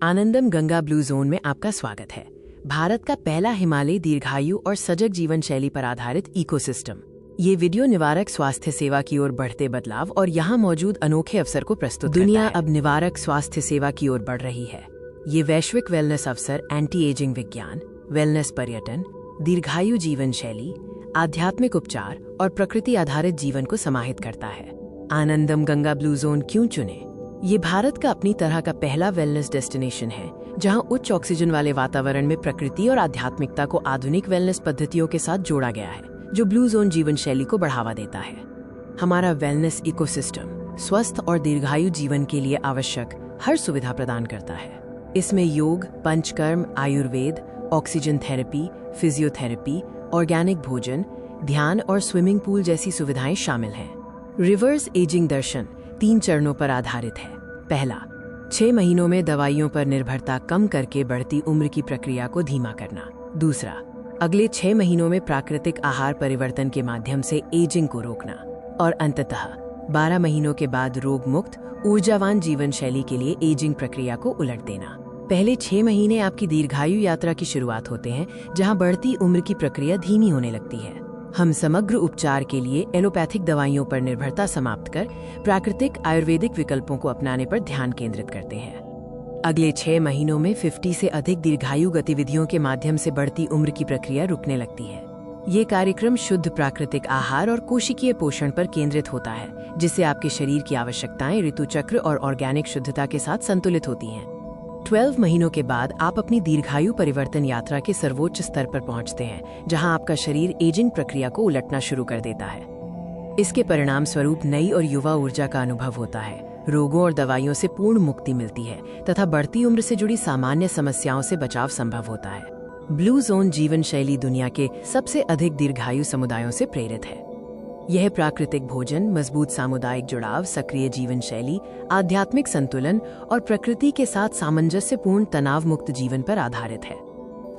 आनंदम Ganga blue zone में आपका स्वागत है। भारत का पहला हिमालयी दीर्घायु और सजग जीवन शैली पर आधारित इकोसिस्टम। ये वीडियो निवारक स्वास्थ्य सेवा की ओर बढ़ते बदलाव और यहाँ मौजूद अनोखे अवसर को प्रस्तुत करता है। दुनिया अब निवारक स्वास्थ्य सेवा की ओर बढ़ रही है। ये वैश्विक वेलनेस अवसर एंटी एजिंग विज्ञान, वेलनेस पर्यटन, दीर्घायु जीवन शैली, आध्यात्मिक उपचार और प्रकृति आधारित जीवन को समाहित करता है। आनंदम गंगा ब्लू जोन क्यों चुने? ये भारत का अपनी तरह का पहला वेलनेस डेस्टिनेशन है, जहां उच्च ऑक्सीजन वाले वातावरण में प्रकृति और आध्यात्मिकता को आधुनिक वेलनेस पद्धतियों के साथ जोड़ा गया है, जो ब्लू जोन जीवन शैली को बढ़ावा देता है। हमारा वेलनेस इकोसिस्टम स्वस्थ और दीर्घायु जीवन के लिए आवश्यक हर सुविधा प्रदान करता है। इसमें योग, panchakarma, Ayurveda, oxygen therapy, physiotherapy, organic भोजन, ध्यान और स्विमिंग पूल जैसी सुविधाएं शामिल हैं। रिवर्स एजिंग दर्शन 3 चरणों पर आधारित है। पहला, 6 महीनों में दवाइयों पर निर्भरता कम करके बढ़ती उम्र की प्रक्रिया को धीमा करना। दूसरा, अगले 6 महीनों में प्राकृतिक आहार परिवर्तन के माध्यम से एजिंग को रोकना। और अंततः 12 महीनों के बाद रोग मुक्त ऊर्जावान जीवन शैली के लिए एजिंग प्रक्रिया को उलट देना। पहले 6 महीने आपकी दीर्घायु यात्रा की शुरुआत होते हैं, जहां बढ़ती उम्र की प्रक्रिया धीमी होने लगती है। हम समग्र उपचार के लिए एलोपैथिक दवाइयों पर निर्भरता समाप्त कर प्राकृतिक आयुर्वेदिक विकल्पों को अपनाने पर ध्यान केंद्रित करते हैं। अगले 6 महीनों में 50 से अधिक दीर्घायु गतिविधियों के माध्यम से बढ़ती उम्र की प्रक्रिया रुकने लगती है। ये कार्यक्रम शुद्ध प्राकृतिक आहार और कोशिकीय पोषण पर केंद्रित होता है, जिससे आपके शरीर की आवश्यकताएं ऋतुचक्र और ऑर्गेनिक शुद्धता के साथ संतुलित होती हैं। 12 महीनों के बाद आप अपनी दीर्घायु परिवर्तन यात्रा के सर्वोच्च स्तर पर पहुंचते हैं, जहां आपका शरीर एजिंग प्रक्रिया को उलटना शुरू कर देता है। इसके परिणाम स्वरूप नई और युवा ऊर्जा का अनुभव होता है, रोगों और दवाइयों से पूर्ण मुक्ति मिलती है तथा बढ़ती उम्र से जुड़ी सामान्य समस्याओं से बचाव संभव होता है। ब्लू जोन जीवन शैली दुनिया के सबसे अधिक दीर्घायु समुदायों से प्रेरित है। यह प्राकृतिक भोजन, मजबूत सामुदायिक जुड़ाव, सक्रिय जीवन शैली, आध्यात्मिक संतुलन और प्रकृति के साथ सामंजस्यपूर्ण तनाव मुक्त जीवन पर आधारित है।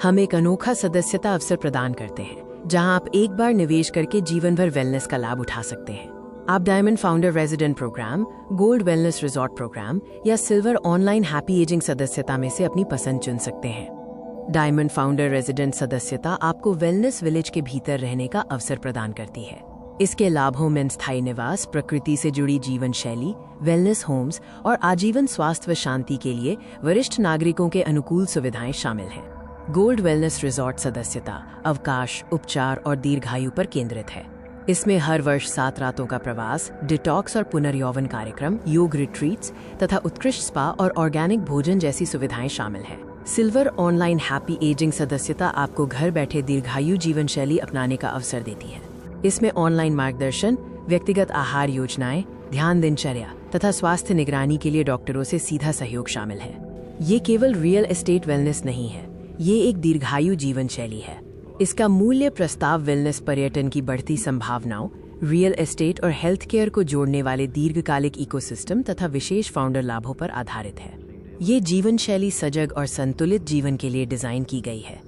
हम एक अनोखा सदस्यता अवसर प्रदान करते हैं, जहां आप एक बार निवेश करके जीवन भर वेलनेस का लाभ उठा सकते हैं। आप diamond founder resident program, gold wellness resort program या सिल्वर ऑनलाइन हैप्पी एजिंग सदस्यता में से अपनी पसंद चुन सकते हैं। डायमंड फाउंडर रेजिडेंट सदस्यता आपको वेलनेस विलेज के भीतर रहने का अवसर प्रदान करती है। इसके लाभों में स्थायी निवास, प्रकृति से जुड़ी जीवन शैली, वेलनेस होम्स और आजीवन स्वास्थ्य व शांति के लिए वरिष्ठ नागरिकों के अनुकूल सुविधाएं शामिल हैं। गोल्ड वेलनेस रिजॉर्ट सदस्यता अवकाश, उपचार और दीर्घायु पर केंद्रित है। इसमें हर वर्ष 7 रातों का प्रवास, डिटॉक्स और पुनर्यौवन कार्यक्रम, योग रिट्रीट्स तथा उत्कृष्ट स्पा और ऑर्गेनिक भोजन जैसी सुविधाएं शामिल हैं। सिल्वर ऑनलाइन हैप्पी एजिंग सदस्यता आपको घर बैठे दीर्घायु जीवन शैली अपनाने का अवसर देती है। इसमें ऑनलाइन मार्गदर्शन, व्यक्तिगत आहार योजनाएं, ध्यान दिनचर्या तथा स्वास्थ्य निगरानी के लिए डॉक्टरों से सीधा सहयोग शामिल है। ये केवल रियल एस्टेट वेलनेस नहीं है, ये एक दीर्घायु जीवन शैली है। इसका मूल्य प्रस्ताव वेलनेस पर्यटन की बढ़ती संभावनाओं, रियल एस्टेट और हेल्थ केयर को जोड़ने वाले दीर्घकालिक इकोसिस्टम तथा विशेष फाउंडर लाभों पर आधारित है। ये जीवन शैली सजग और संतुलित जीवन के लिए डिजाइन की गई है।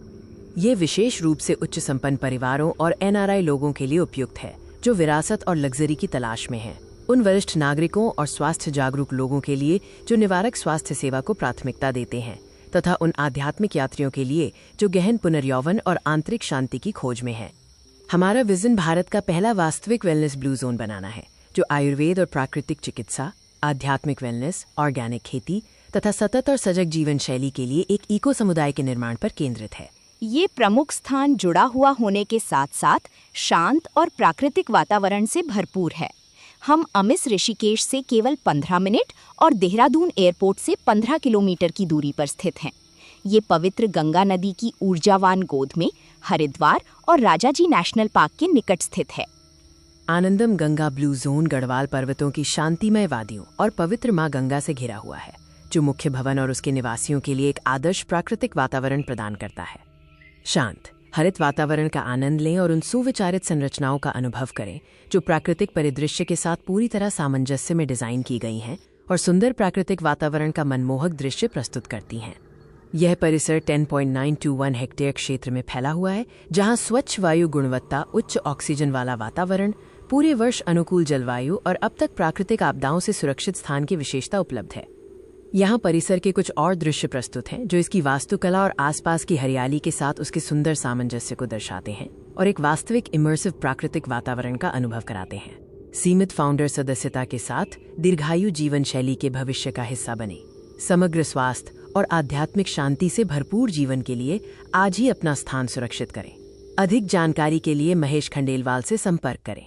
ये विशेष रूप से उच्च संपन्न परिवारों और NRI लोगों के लिए उपयुक्त है, जो विरासत और लग्जरी की तलाश में हैं। उन वरिष्ठ नागरिकों और स्वास्थ्य जागरूक लोगों के लिए जो निवारक स्वास्थ्य सेवा को प्राथमिकता देते हैं, तथा उन आध्यात्मिक यात्रियों के लिए जो गहन पुनर्यौवन और आंतरिक शांति की खोज में हैं। हमारा विजन भारत का पहला वास्तविक वेलनेस ब्लू जोन बनाना है, जो आयुर्वेद और प्राकृतिक चिकित्सा, आध्यात्मिक वेलनेस, ऑर्गेनिक खेती तथा सतत और सजग जीवन शैली के लिए एक इको समुदाय के निर्माण पर केंद्रित है। ये प्रमुख स्थान जुड़ा हुआ होने के साथ साथ शांत और प्राकृतिक वातावरण से भरपूर है। हम अमिस ऋषिकेश से केवल 15 मिनट और देहरादून एयरपोर्ट से 15 किलोमीटर की दूरी पर स्थित हैं। ये पवित्र गंगा नदी की ऊर्जावान गोद में हरिद्वार और राजाजी नेशनल पार्क के निकट स्थित है। आनंदम गंगा ब्लू जोन गढ़वाल पर्वतों की शांतिमय वादियों और पवित्र मां गंगा से घिरा हुआ है, जो मुख्य भवन और उसके निवासियों के लिए एक आदर्श प्राकृतिक वातावरण प्रदान करता है। शांत, हरित वातावरण का आनंद लें और उन सुविचारित संरचनाओं का अनुभव करें, जो प्राकृतिक परिदृश्य के साथ पूरी तरह सामंजस्य में डिजाइन की गई हैं और सुंदर प्राकृतिक वातावरण का मनमोहक दृश्य प्रस्तुत करती हैं। यह परिसर 10.921 हेक्टेयर क्षेत्र में फैला हुआ है, जहां स्वच्छ वायु गुणवत्ता, उच्च ऑक्सीजन वाला वातावरण, पूरे वर्ष अनुकूल जलवायु और अब तक प्राकृतिक आपदाओं से सुरक्षित स्थान की विशेषता उपलब्ध है। यहाँ परिसर के कुछ और दृश्य प्रस्तुत हैं जो इसकी वास्तुकला और आसपास की हरियाली के साथ उसके सुंदर सामंजस्य को दर्शाते हैं और एक वास्तविक इमर्सिव प्राकृतिक वातावरण का अनुभव कराते हैं। सीमित फाउंडर सदस्यता के साथ दीर्घायु जीवन शैली के भविष्य का हिस्सा बने। समग्र स्वास्थ्य और आध्यात्मिक शांति से भरपूर जीवन के लिए आज ही अपना स्थान सुरक्षित करें। अधिक जानकारी के लिए महेश खंडेलवाल से संपर्क करें।